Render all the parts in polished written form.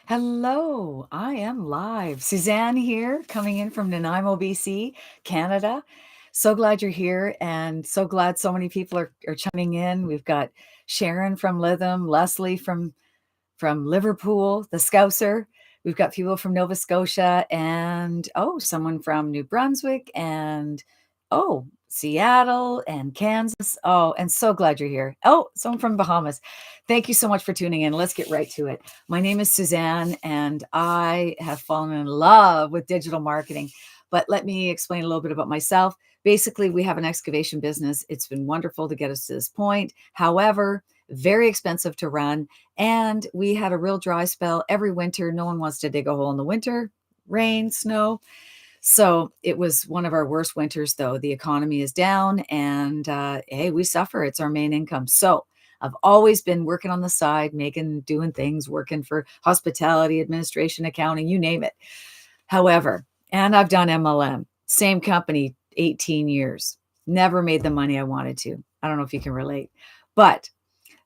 Hello, I am live. Suzanne here, coming in from Nanaimo, BC, Canada. So glad you're here and so glad so many people are chiming in. We've got Sharon from Lytham, Leslie from Liverpool, the Scouser. We've got people from Nova Scotia and someone from New Brunswick and Seattle and Kansas. Oh, and so glad you're here. Oh, someone from Bahamas. Thank you so much for tuning in. Let's get right to it. My name is Suzanne and I have fallen in love with digital marketing. But let me explain a little bit about myself. Basically, we have an excavation business. It's been wonderful to get us to this point. However, very expensive to run. And we had a real dry spell every winter. No one wants to dig a hole in the winter, rain, snow. So it was one of our worst winters, though. The economy is down and hey, we suffer. It's our main income. So I've always been working on the side, doing things, working for hospitality, administration, accounting, you name it. However, and I've done MLM, same company, 18 years, never made the money I wanted to. I don't know if you can relate, but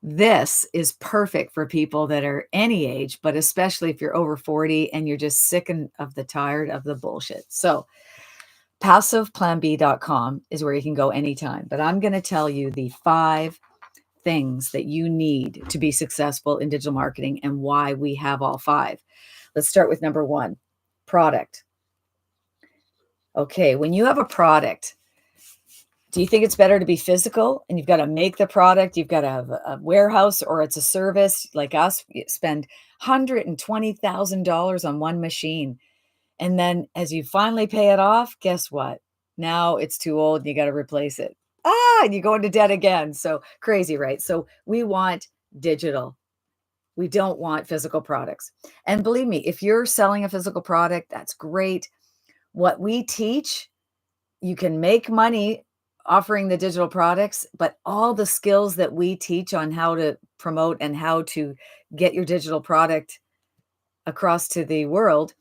this is perfect for people that are any age, but especially if you're over 40 and you're just sick of the tired of the bullshit. So PassivePlanB.com is where you can go anytime. But I'm going to tell you the 5 things that you need to be successful in digital marketing and why we have all 5. Let's start with number 1, product. Okay, when you have a product, do you think it's better to be physical and you've got to make the product, you've got to have a warehouse, or it's a service like us, you spend $120,000 on one machine. And then as you finally pay it off, guess what? Now it's too old and you got to replace it. And you go into debt again. So crazy, right? So we want digital. We don't want physical products. And believe me, if you're selling a physical product, that's great. What we teach, you can make money offering the digital products, but all the skills that we teach on how to promote and how to get your digital product across to the world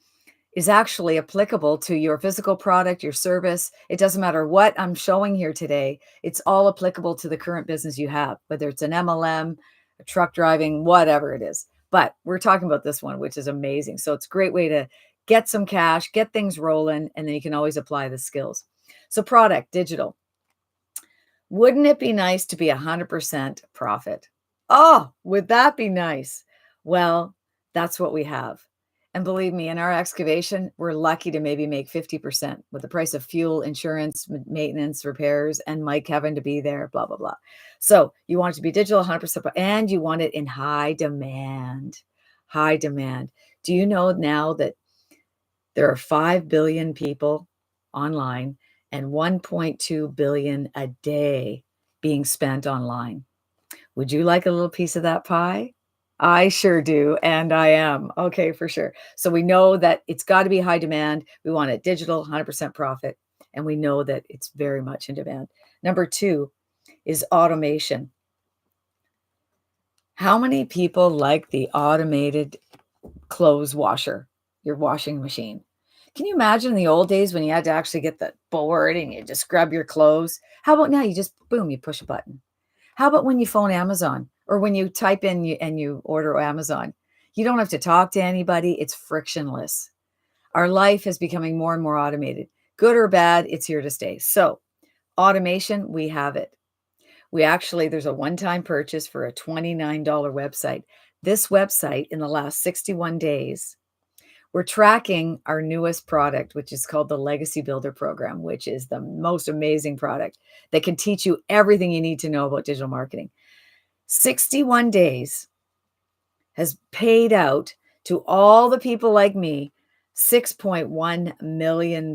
is actually applicable to your physical product, your service. It doesn't matter what I'm showing here today. It's all applicable to the current business you have, whether it's an MLM, a truck driving, whatever it is. But we're talking about this one, which is amazing. So it's a great way to get some cash, get things rolling, and then you can always apply the skills. So product, digital. Wouldn't it be nice to be 100% profit? Oh, would that be nice? Well, that's what we have. And believe me, in our excavation, we're lucky to maybe make 50% with the price of fuel, insurance, maintenance, repairs, and Mike having to be there, blah, blah, blah. So you want it to be digital 100%, and you want it in high demand. High demand. Do you know now that there are 5 billion people online and 1.2 billion a day being spent online? Would you like a little piece of that pie? I sure do, and I am. Okay, for sure. So we know that it's got to be high demand. We want it digital, 100% profit, and we know that it's very much in demand. Number 2 is automation. How many people like the automated clothes washer, your washing machine? Can you imagine in the old days when you had to actually get the board and you just scrub your clothes? How about now you just, boom, you push a button? How about when you phone Amazon or when you type in and you order Amazon? You don't have to talk to anybody. It's frictionless. Our life is becoming more and more automated. Good or bad, it's here to stay. So automation, we have it. There's a one-time purchase for a $29 website. This website in the last 61 days, we're tracking our newest product, which is called the Legacy Builder Program, which is the most amazing product that can teach you everything you need to know about digital marketing. 61 days has paid out to all the people like me $6.1 million.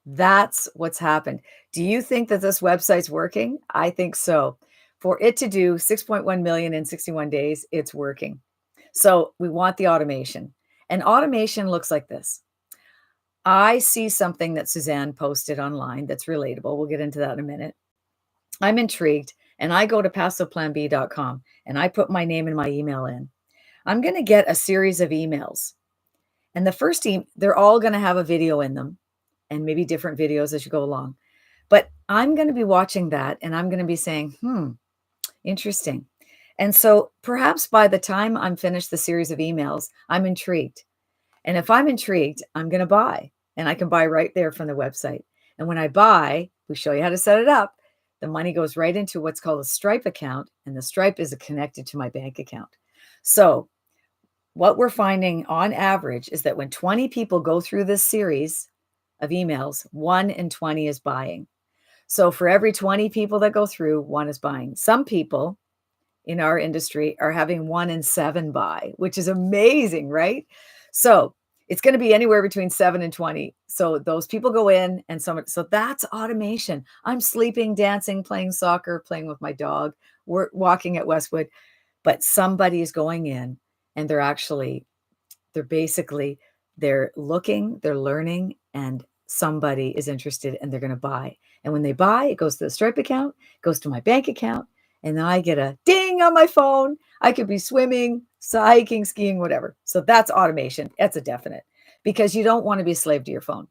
That's what's happened. Do you think that this website's working? I think so. For it to do 6.1 million in 61 days, it's working. So we want the automation. And automation looks like this. I see something that Suzanne posted online that's relatable. We'll get into that in a minute. I'm intrigued, and I go to PassivePlanB.com, and I put my name and my email in. I'm going to get a series of emails. And the first they're all going to have a video in them, and maybe different videos as you go along. But I'm going to be watching that, and I'm going to be saying, interesting. And so perhaps by the time I'm finished the series of emails, I'm intrigued. And if I'm intrigued, I'm going to buy, and I can buy right there from the website. And when I buy, we show you how to set it up. The money goes right into what's called a Stripe account, and the Stripe is connected to my bank account. So what we're finding on average is that when 20 people go through this series of emails, 1 in 20 is buying. So for every 20 people that go through, 1 is buying. Some people in our industry are having 1 in 7 buy, which is amazing, right? So it's going to be anywhere between 7 and 20. So those people go in and so that's automation. I'm sleeping, dancing, playing soccer, playing with my dog, we're walking at Westwood, but somebody is going in and they're looking, they're learning, and somebody is interested and they're going to buy. And when they buy, it goes to the Stripe account, goes to my bank account, and then I get a ding on my phone. I could be swimming, hiking, skiing, whatever. So that's automation. That's a definite, because you don't want to be a slave to your phone.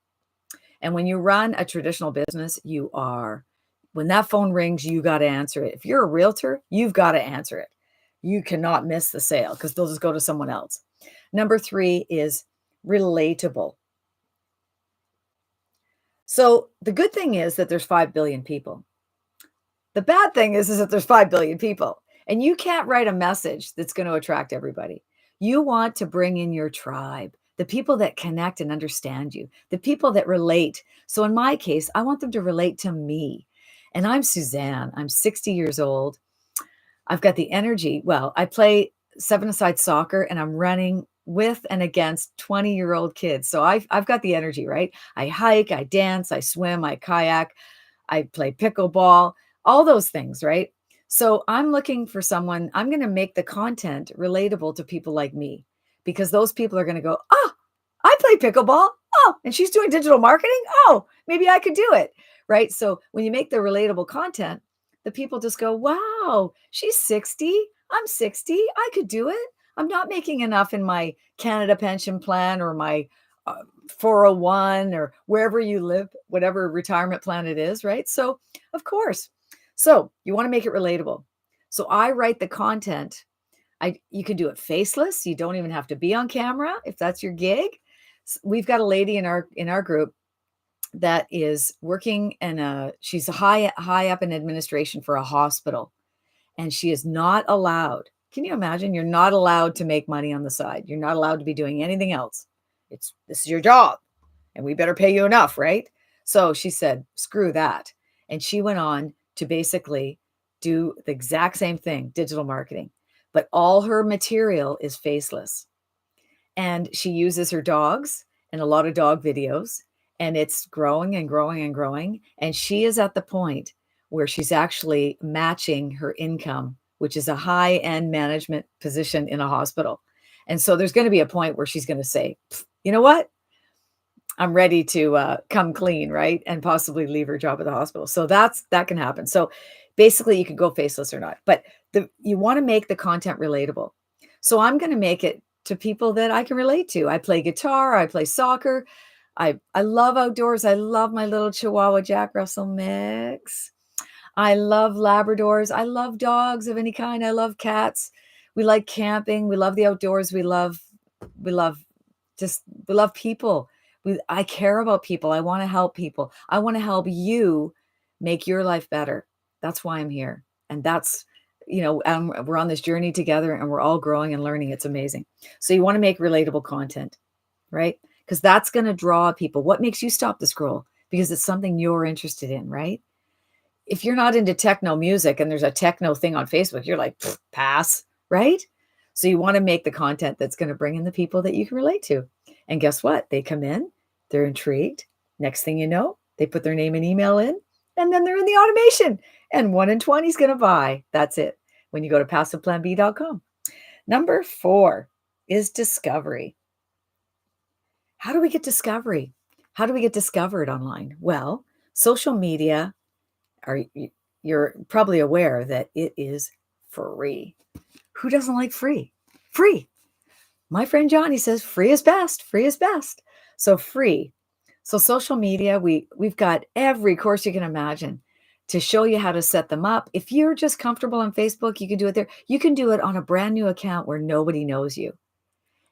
And when you run a traditional business, when that phone rings, you got to answer it. If you're a realtor, you've got to answer it. You cannot miss the sale because they'll just go to someone else. Number 3 is relatable. So the good thing is that there's 5 billion people. The bad thing is that there's 5 billion people, and you can't write a message that's going to attract everybody. You want to bring in your tribe, the people that connect and understand you, the people that relate. So in my case, I want them to relate to me. And I'm Suzanne. I'm 60 years old. I've got the energy. Well, I play 7-a-side soccer, and I'm running with and against 20-year-old kids. So I've got the energy, right? I hike, I dance, I swim, I kayak, I play pickleball, all those things, right? So I'm looking for someone, I'm going to make the content relatable to people like me, because those people are going to go, oh, I play pickleball. Oh, and she's doing digital marketing. Oh, maybe I could do it. Right. So when you make the relatable content, the people just go, wow, she's 60. I'm 60. I could do it. I'm not making enough in my Canada pension plan or my 401 or wherever you live, whatever retirement plan it is. Right. So, of course. So you want to make it relatable. So I write the content. You can do it faceless. You don't even have to be on camera if that's your gig. We've got a lady in our group that is working she's high up in administration for a hospital, and she is not allowed. Can you imagine? You're not allowed to make money on the side. You're not allowed to be doing anything else. This is your job, and we better pay you enough, right? So she said, screw that. And she went on to basically do the exact same thing, digital marketing, but all her material is faceless. And she uses her dogs and a lot of dog videos, and it's growing and growing and growing. And she is at the point where she's actually matching her income, which is a high-end management position in a hospital. And so there's going to be a point where she's going to say, you know what? I'm ready to come clean, right? And possibly leave her job at the hospital. So that can happen. So basically you can go faceless or not, but you want to make the content relatable. So I'm going to make it to people that I can relate to. I play guitar, I play soccer. I love outdoors. I love my little Chihuahua Jack Russell mix. I love Labradors. I love dogs of any kind. I love cats. We like camping. We love the outdoors. We love people. I care about people. I want to help people. I want to help you make your life better. That's why I'm here. And we're on this journey together, and we're all growing and learning. It's amazing. So you want to make relatable content, right? Because that's going to draw people. What makes you stop the scroll? Because it's something you're interested in, right? If you're not into techno music and there's a techno thing on Facebook, you're like, pass, right? So you want to make the content that's going to bring in the people that you can relate to. And guess what? They come in, they're intrigued. Next thing you know, they put their name and email in, and then they're in the automation. And 1 in 20 is going to buy. That's it. When you go to PassivePlanB.com. Number 4 is discovery. How do we get discovery? How do we get discovered online? Well, social media, you're probably aware that it is free. Who doesn't like free? Free. My friend Johnny says free is best. Free is best. So free. So social media, we've got every course you can imagine. to show you how to set them up. If you're just comfortable on Facebook, you can do it there. You can do it on a brand new account where nobody knows you.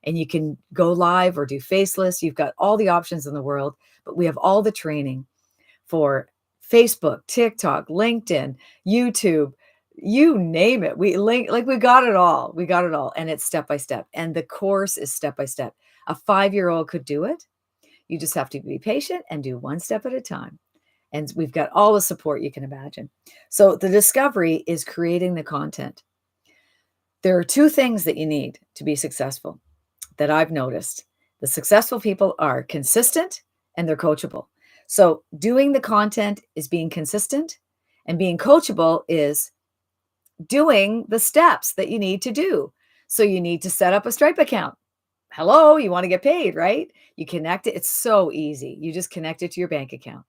And you can go live or do faceless. You've got all the options in the world, but we have all the training for Facebook, TikTok, LinkedIn, YouTube, you name it. We got it all. We got it all. And it's step by step. And the course is step by step. A 5-year-old could do it. You just have to be patient and do one step at a time. And we've got all the support you can imagine. So the discovery is creating the content. There are 2 things that you need to be successful that I've noticed. The successful people are consistent and they're coachable. So doing the content is being consistent, and being coachable is doing the steps that you need to do. So you need to set up a Stripe account. Hello, you want to get paid, right? You connect it. It's so easy. You just connect it to your bank account.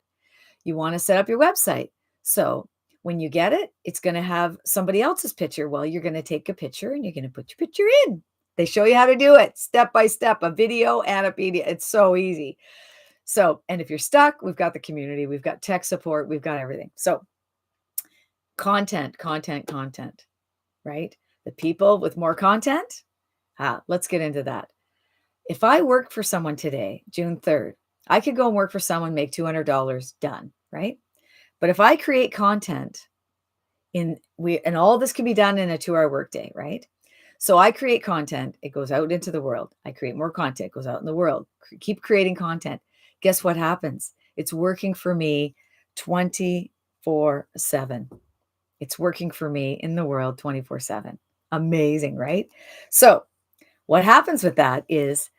You want to set up your website. So when you get it, it's going to have somebody else's picture. Well, you're going to take a picture and you're going to put your picture in. They show you how to do it step by step, a video and a PDF. It's so easy. So, and if you're stuck, we've got the community, we've got tech support, we've got everything. So content, right? The people with more content. Let's get into that. If I worked for someone today, June 3rd, I could go and work for someone, make $200 done, right? But if I create content and all this can be done in a 2-hour workday, right? So I create content, it goes out into the world. I create more content, it goes out in the world. Keep creating content. Guess what happens? It's working for me 24/7. It's working for me in the world 24/7. Amazing, right? So what happens with that is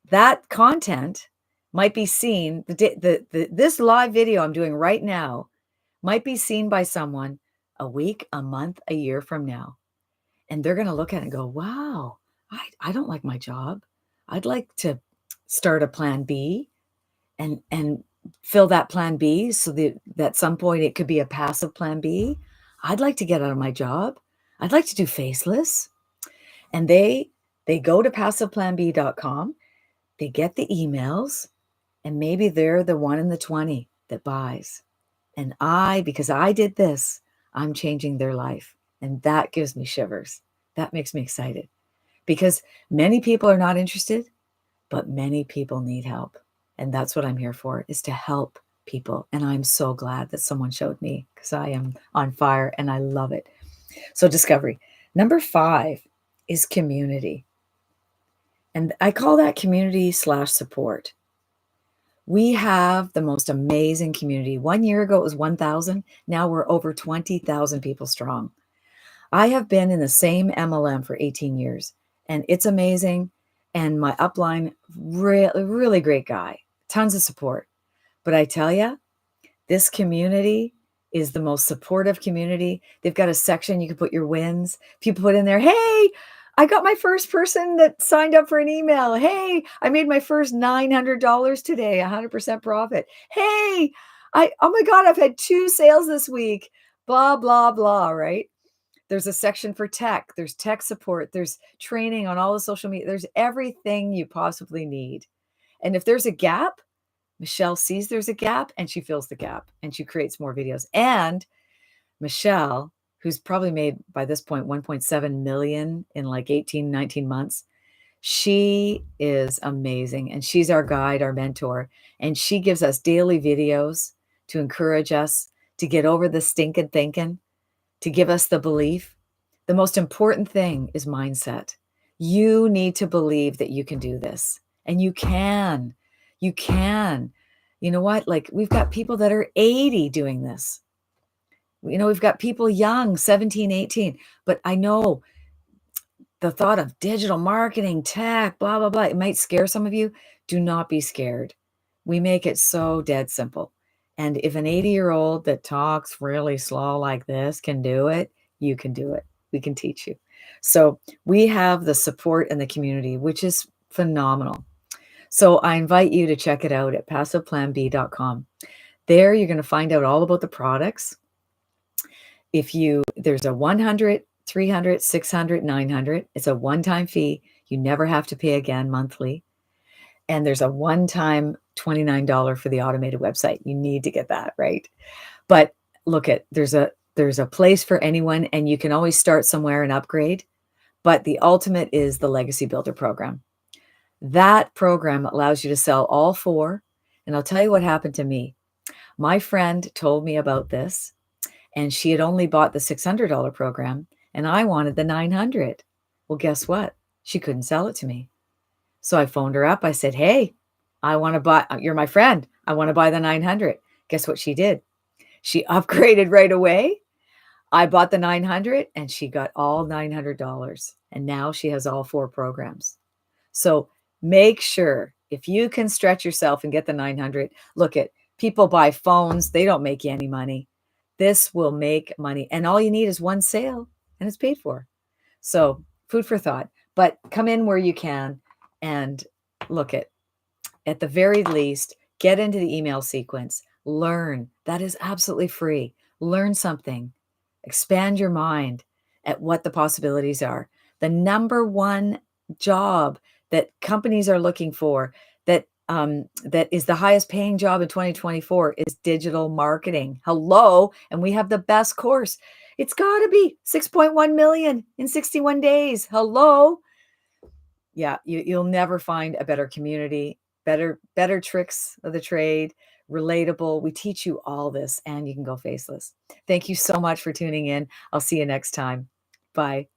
that content might be seen, this live video I'm doing right now might be seen by someone a week, a month, a year from now. And they're going to look at it and go, wow, I don't like my job. I'd like to start a plan B and fill that plan B so that at some point it could be a passive plan B. I'd like to get out of my job. I'd like to do faceless. And they go to PassivePlanB.com. They get the emails, and maybe they're the 1 in the 20 that buys. And because I did this, I'm changing their life. And that gives me shivers. That makes me excited because many people are not interested, but many people need help. And that's what I'm here for, is to help people. And I'm so glad that someone showed me, because I am on fire and I love it. So discovery. Number 5 is community. And I call that community/support. We have the most amazing community. 1 year ago, it was 1,000. Now we're over 20,000 people strong. I have been in the same MLM for 18 years, and it's amazing. And my upline, really great guy, tons of support. But I tell you, this community is the most supportive community. They've got a section you can put your wins. People put in there, hey, I got my first person that signed up for an email. Hey, I made my first $900 today, 100% profit. Hey, oh my God, I've had 2 sales this week, blah, blah, blah, right? There's a section for tech. There's tech support. There's training on all the social media. There's everything you possibly need. And if there's a gap, Michelle sees there's a gap and she fills the gap and she creates more videos. And Michelle, who's probably made by this point 1.7 million in like 18, 19 months, she is amazing. And she's our guide, our mentor. And she gives us daily videos to encourage us to get over the stinking thinking, to give us the belief. The most important thing is mindset. You need to believe that you can do this. And you can. You can. You know what? Like, we've got people that are 80 doing this. You know, we've got people young, 17, 18. But I know the thought of digital marketing, tech, blah, blah, blah, it might scare some of you. Do not be scared. We make it so dead simple. And if an 80-year-old that talks really slow like this can do it, you can do it. We can teach you. So we have the support in the community, which is phenomenal. So I invite you to check it out at PassivePlanB.com. There you're going to find out all about the products. There's a 100, 300, 600, 900. It's a one-time fee. You never have to pay again monthly. And there's a one-time $29 for the automated website. You need to get that, right? But Look at there's a place for anyone, and you can always start somewhere and upgrade, but the ultimate is the Legacy Builder program. That program allows you to sell all 4, and I'll tell you what happened to me. My friend told me about this, and she had only bought the $600 program, and I wanted the 900. Well, guess what? She couldn't sell it to me. So I phoned her up. I said, "Hey, I wanna buy you're my friend. I wanna buy the 900." Guess what she did? She upgraded right away. I bought the 900 and she got all $900, and now she has all 4 programs. So make sure if you can stretch yourself and get the 900, look at people buy phones, they don't make you any money. This will make money, and all you need is 1 sale and it's paid for. So food for thought, but come in where you can and look at the very least, get into the email sequence, learn. That is absolutely free. Learn something, expand your mind at what the possibilities are. The number one job that companies are looking for that is the highest paying job in 2024 is digital marketing. Hello, and we have the best course. It's got to be 6.1 million in 61 days. Hello. Yeah, you'll never find a better community, better tricks of the trade, relatable. We teach you all this, and you can go faceless. Thank you so much for tuning in. I'll see you next time. Bye.